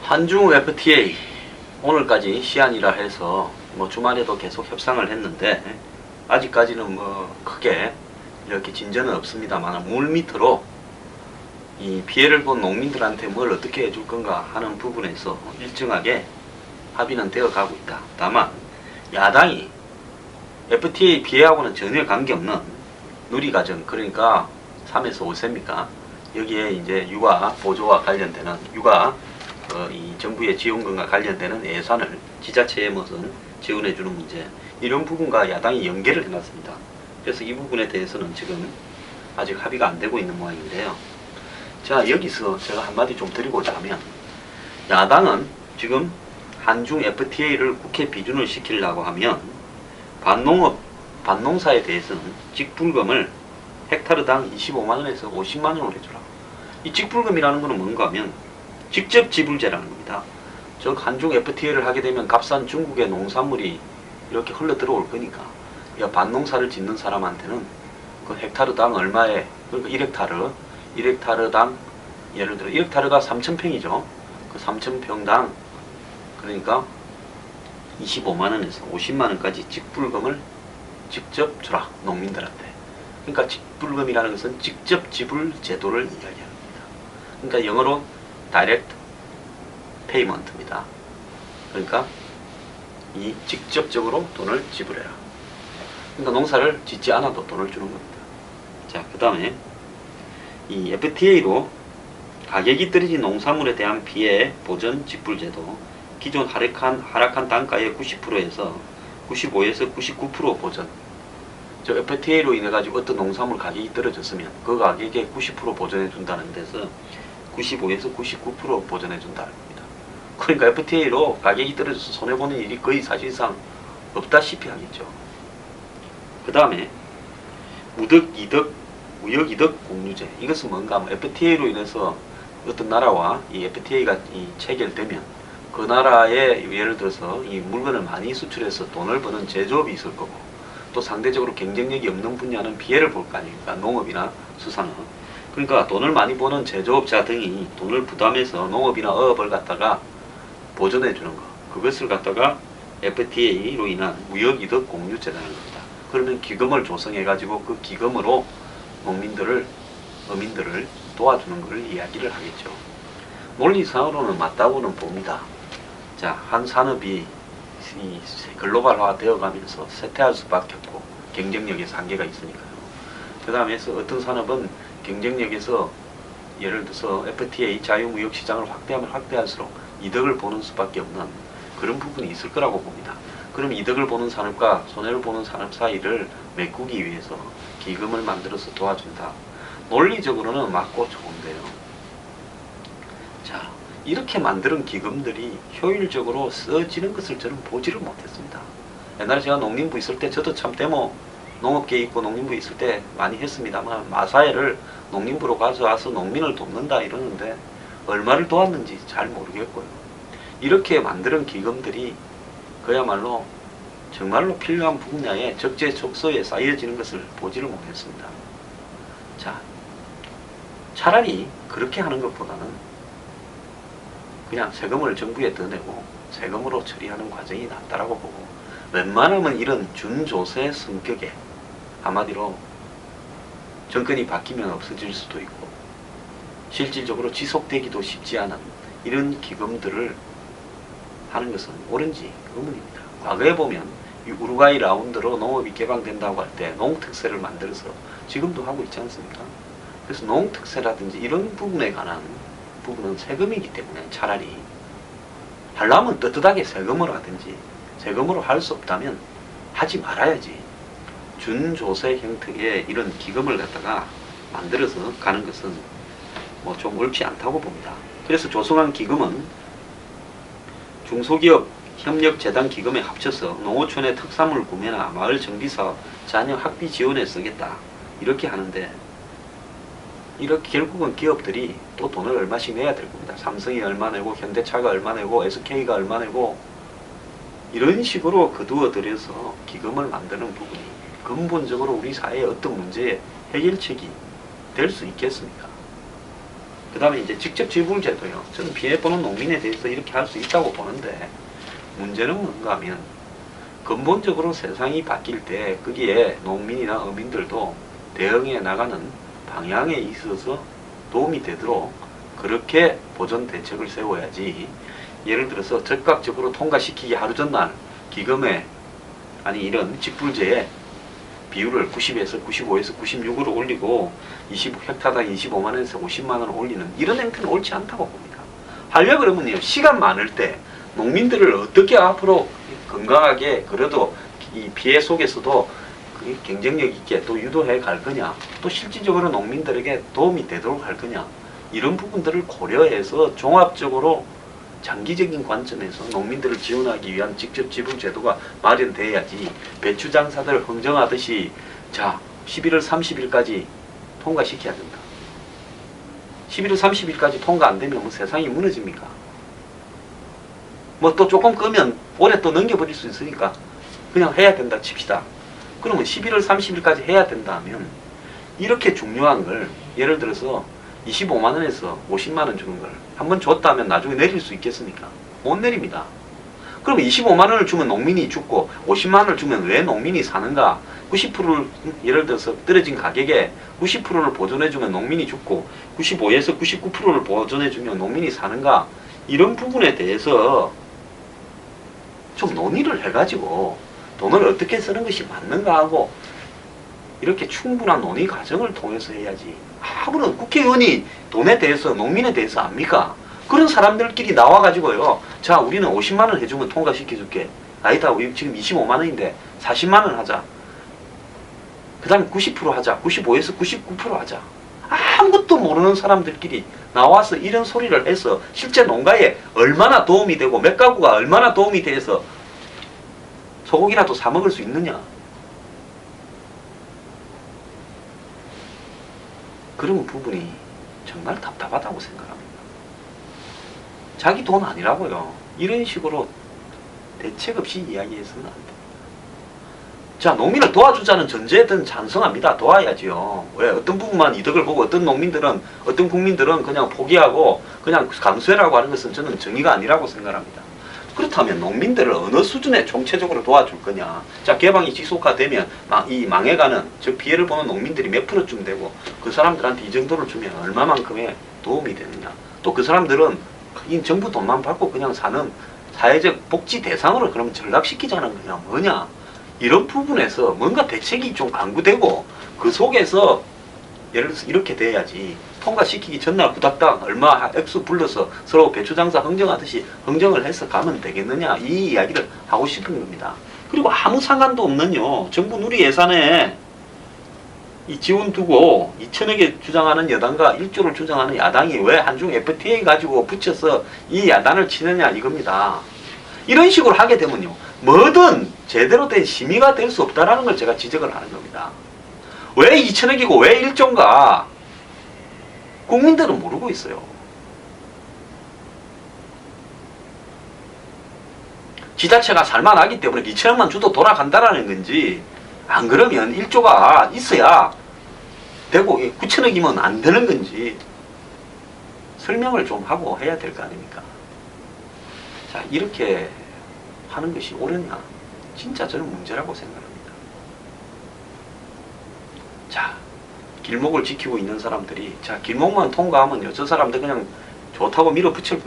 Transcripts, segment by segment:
한중 FTA 오늘까지 시한이라 해서 주말에도 계속 협상을 했는데 아직까지는 크게 이렇게 진전은 없습니다만 물밑으로 이 피해를 본 농민들한테 뭘 어떻게 해줄 건가 하는 부분에서 일정하게 합의는 되어 가고 있다. 다만 야당이 FTA 피해하고는 전혀 관계없는 누리과정, 그러니까 3에서 5세입니까? 여기에 이제 육아 보조와 관련되는 이 정부의 지원금과 관련되는 예산을 지자체에 무슨 지원해주는 문제, 이런 부분과 야당이 연계를 해놨습니다. 그래서 이 부분에 대해서는 지금 아직 합의가 안 되고 있는 모양인데요. 자, 여기서 제가 한마디 좀 드리고자 하면, 야당은 지금 한중 FTA를 국회 비준을 시키려고 하면 반농사에 대해서는 직불금을 헥타르당 25만원에서 50만원으로 해주라. 이 직불금이라는 것은 뭔가 하면 직접 지불제라는 겁니다. 즉 한중 FTA를 하게 되면 값싼 중국의 농산물이 이렇게 흘러 들어올 거니까 반농사를 짓는 사람한테는 그 헥타르당 얼마에, 그러니까 1헥타르당 예를 들어 1헥타르가 3,000평이죠. 그 3,000평당 그러니까 25만원에서 50만원까지 직불금을 직접 주라, 농민들한테. 그러니까 직불금이라는 것은 직접 지불 제도를 이야기합니다. 그러니까 영어로 Direct Payment입니다. 그러니까 이 직접적으로 돈을 지불해라. 그러니까 농사를 짓지 않아도 돈을 주는 겁니다. 자, 그 다음에 이 FTA로 가격이 떨어진 농산물에 대한 피해 보전 직불제도, 기존 하락한 단가의 90%에서 95에서 99% 보전. 저 FTA로 인해 가지고 어떤 농산물 가격이 떨어졌으면 그 가격에 90% 보전해 준다는 데서 95에서 99% 보전해 준다는 겁니다. 그러니까 FTA로 가격이 떨어져서 손해보는 일이 거의 사실상 없다시피 하겠죠. 그 다음에 무역이득 공유제. 이것은 뭔가 FTA로 인해서 어떤 나라와 이 FTA가 체결되면 그 나라에 예를 들어서 이 물건을 많이 수출해서 돈을 버는 제조업이 있을 거고, 또 상대적으로 경쟁력이 없는 분야는 피해를 볼 거 아닙니까? 농업이나 수산업. 그러니까 돈을 많이 버는 제조업자 등이 돈을 부담해서 농업이나 어업을 갖다가 보전해 주는 거, 그것을 갖다가 FTA로 인한 무역이득 공유제라는 겁니다. 그러면 기금을 조성해 가지고 그 기금으로 어민들을 도와주는 것을 이야기를 하겠죠. 논리상으로는 맞다고는 봅니다. 자, 한 산업이 이 글로벌화 되어가면서 쇠퇴할 수밖에 없고 경쟁력에서 한계가 있으니까요. 그 다음에서 어떤 산업은 경쟁력에서 예를 들어서 FTA 자유무역시장을 확대하면 확대할수록 이득을 보는 수밖에 없는 그런 부분이 있을 거라고 봅니다. 그럼 이득을 보는 산업과 손해를 보는 산업 사이를 메꾸기 위해서 기금을 만들어서 도와준다. 논리적으로는 맞고 좋은데요. 자, 이렇게 만드는 기금들이 효율적으로 써지는 것을 저는 보지를 못했습니다. 옛날에 제가 농림부 있을 때 저도 참 데모 농업계에 있고 농림부 있을 때 많이 했습니다만, 마사회를 농림부로 가져와서 농민을 돕는다 이러는데 얼마를 도왔는지 잘 모르겠고요. 이렇게 만드는 기금들이 그야말로 정말로 필요한 분야에 적재적소에 쌓여지는 것을 보지를 못했습니다. 자, 차라리 그렇게 하는 것보다는 그냥 세금을 정부에 더 내고 세금으로 처리하는 과정이 낫다라고 보고, 웬만하면 이런 준조세 성격의, 한마디로 정권이 바뀌면 없어질 수도 있고 실질적으로 지속되기도 쉽지 않은 이런 기금들을 하는 것은 옳은지 의문입니다. 과거에 보면 이 우루과이 라운드로 농업이 개방된다고 할 때 농특세를 만들어서 지금도 하고 있지 않습니까? 그래서 농특세라든지 이런 부분에 관한 부분은 세금이기 때문에 차라리 하려면 떳떳하게 세금으로 하든지, 세금으로 할 수 없다면 하지 말아야지. 준조세 형태의 이런 기금을 갖다가 만들어서 가는 것은 좀 옳지 않다고 봅니다. 그래서 조성한 기금은 중소기업 협력재단 기금에 합쳐서 농어촌의 특산물 구매나 마을 정비사업, 자녀 학비 지원에 쓰겠다 이렇게 하는데, 이렇게 결국은 기업들이 또 돈을 얼마씩 내야 될 겁니다. 삼성이 얼마 내고 현대차가 얼마 내고 SK가 얼마 내고 이런 식으로 거두어들여서 기금을 만드는 부분이 근본적으로 우리 사회의 어떤 문제의 해결책이 될 수 있겠습니까? 그 다음에 이제 직접 지불제도요. 저는 피해보는 농민에 대해서 이렇게 할 수 있다고 보는데, 문제는 뭔가 하면 근본적으로 세상이 바뀔 때 거기에 농민이나 어민들도 대응해 나가는 방향에 있어서 도움이 되도록 그렇게 보전 대책을 세워야지, 예를 들어서 즉각적으로 통과시키기 하루 전날 기금에, 아니 이런 직불제에 비율을 90에서 95에서 96으로 올리고 20헥타당 25만원에서 50만원을 올리는 이런 행태는 옳지 않다고 봅니다. 하려 그러면요, 시간 많을 때 농민들을 어떻게 앞으로 건강하게, 그래도 이 피해 속에서도 경쟁력 있게 또 유도해 갈 거냐, 또 실질적으로 농민들에게 도움이 되도록 할 거냐, 이런 부분들을 고려해서 종합적으로 장기적인 관점에서 농민들을 지원하기 위한 직접 지불 제도가 마련돼야지, 배추 장사들 흥정하듯이 자 11월 30일까지 통과시켜야 된다. 11월 30일까지 통과 안 되면 뭐 세상이 무너집니까? 뭐 또 조금 끄면 올해 또 넘겨버릴 수 있으니까 그냥 해야 된다 칩시다. 그러면 11월 30일까지 해야 된다 하면, 이렇게 중요한 걸 예를 들어서 25만원에서 50만원 주는 걸 한번 줬다면 나중에 내릴 수 있겠습니까? 못 내립니다. 그러면 25만원을 주면 농민이 죽고 50만원을 주면 왜 농민이 사는가? 90%를 예를 들어서 떨어진 가격에 90%를 보존해주면 농민이 죽고 95에서 99%를 보존해주면 농민이 사는가? 이런 부분에 대해서 좀 논의를 해가지고 돈을 어떻게 쓰는 것이 맞는가 하고 이렇게 충분한 논의 과정을 통해서 해야지, 아무런 국회의원이 돈에 대해서, 농민에 대해서 압니까? 그런 사람들끼리 나와가지고요, 자 우리는 50만원 해주면 통과시켜줄게, 아니다 우리 지금 25만원인데 40만원 하자, 그 다음에 90% 하자, 95에서 99% 하자, 아무것도 모르는 사람들끼리 나와서 이런 소리를 해서 실제 농가에 얼마나 도움이 되고 몇 가구가 얼마나 도움이 돼서 소고기라도 사 먹을 수 있느냐? 그런 부분이 정말 답답하다고 생각합니다. 자기 돈 아니라고요. 이런 식으로 대책 없이 이야기해서는 안 됩니다. 자, 농민을 도와주자는 전제든 찬성합니다. 도와야지요. 왜? 어떤 부분만 이득을 보고 어떤 농민들은, 어떤 국민들은 그냥 포기하고 그냥 감수해라고 하는 것은 저는 정의가 아니라고 생각합니다. 그렇다면 농민들을 어느 수준에 총체적으로 도와줄 거냐. 자, 개방이 지속화되면 이 망해가는, 즉 피해를 보는 농민들이 몇 프로쯤 되고 그 사람들한테 이 정도를 주면 얼마만큼의 도움이 되느냐. 또 그 사람들은 이 정부 돈만 받고 그냥 사는 사회적 복지 대상으로 그러면 전락시키자는 거냐 뭐냐. 이런 부분에서 뭔가 대책이 좀 강구되고 그 속에서 예를 들어서 이렇게 돼야지, 통과시키기 전날 후닥닥 얼마 액수 불러서 서로 배추장사 흥정하듯이 흥정을 해서 가면 되겠느냐, 이 이야기를 하고 싶은 겁니다. 그리고 아무 상관도 없는요, 정부 누리 예산에 이 지원 두고 2천억에 주장하는 여당과 1조를 주장하는 야당이 왜 한중 FTA 가지고 붙여서 이 야단을 치느냐 이겁니다. 이런 식으로 하게 되면요, 뭐든 제대로 된 심의가 될 수 없다라는 걸 제가 지적을 하는 겁니다. 왜 2천억이고 왜 1조인가? 국민들은 모르고 있어요. 지자체가 살만하기 때문에 2천억만 줘도 돌아간다라는 건지, 안 그러면 1조가 있어야 되고 9천억이면 안 되는 건지 설명을 좀 하고 해야 될 거 아닙니까? 자, 이렇게 하는 것이 옳으냐? 진짜 저는 문제라고 생각합니다. 자, 길목을 지키고 있는 사람들이, 자, 길목만 통과하면요, 저 사람들 그냥 좋다고 밀어붙일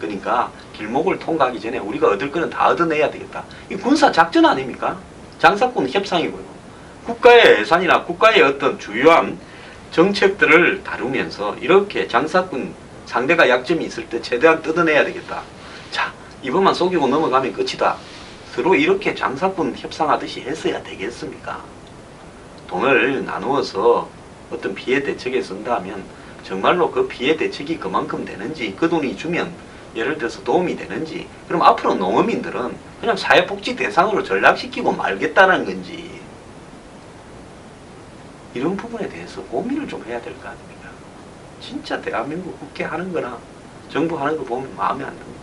거니까 길목을 통과하기 전에 우리가 얻을 거는 다 얻어내야 되겠다. 이 군사 작전 아닙니까? 장사꾼 협상이고요. 국가의 예산이나 국가의 어떤 주요한 정책들을 다루면서 이렇게 장사꾼, 상대가 약점이 있을 때 최대한 뜯어내야 되겠다. 자, 이번만 속이고 넘어가면 끝이다. 서로 이렇게 장사꾼 협상하듯이 했어야 되겠습니까? 돈을 나누어서 어떤 피해 대책에 쓴다 하면 정말로 그 피해 대책이 그만큼 되는지, 그 돈이 주면 예를 들어서 도움이 되는지, 그럼 앞으로 농어민들은 그냥 사회복지 대상으로 전락시키고 말겠다는 건지, 이런 부분에 대해서 고민을 좀 해야 될 거 아닙니까? 진짜 대한민국 국회 하는 거나 정부 하는 거 보면 마음에 안 듭니다.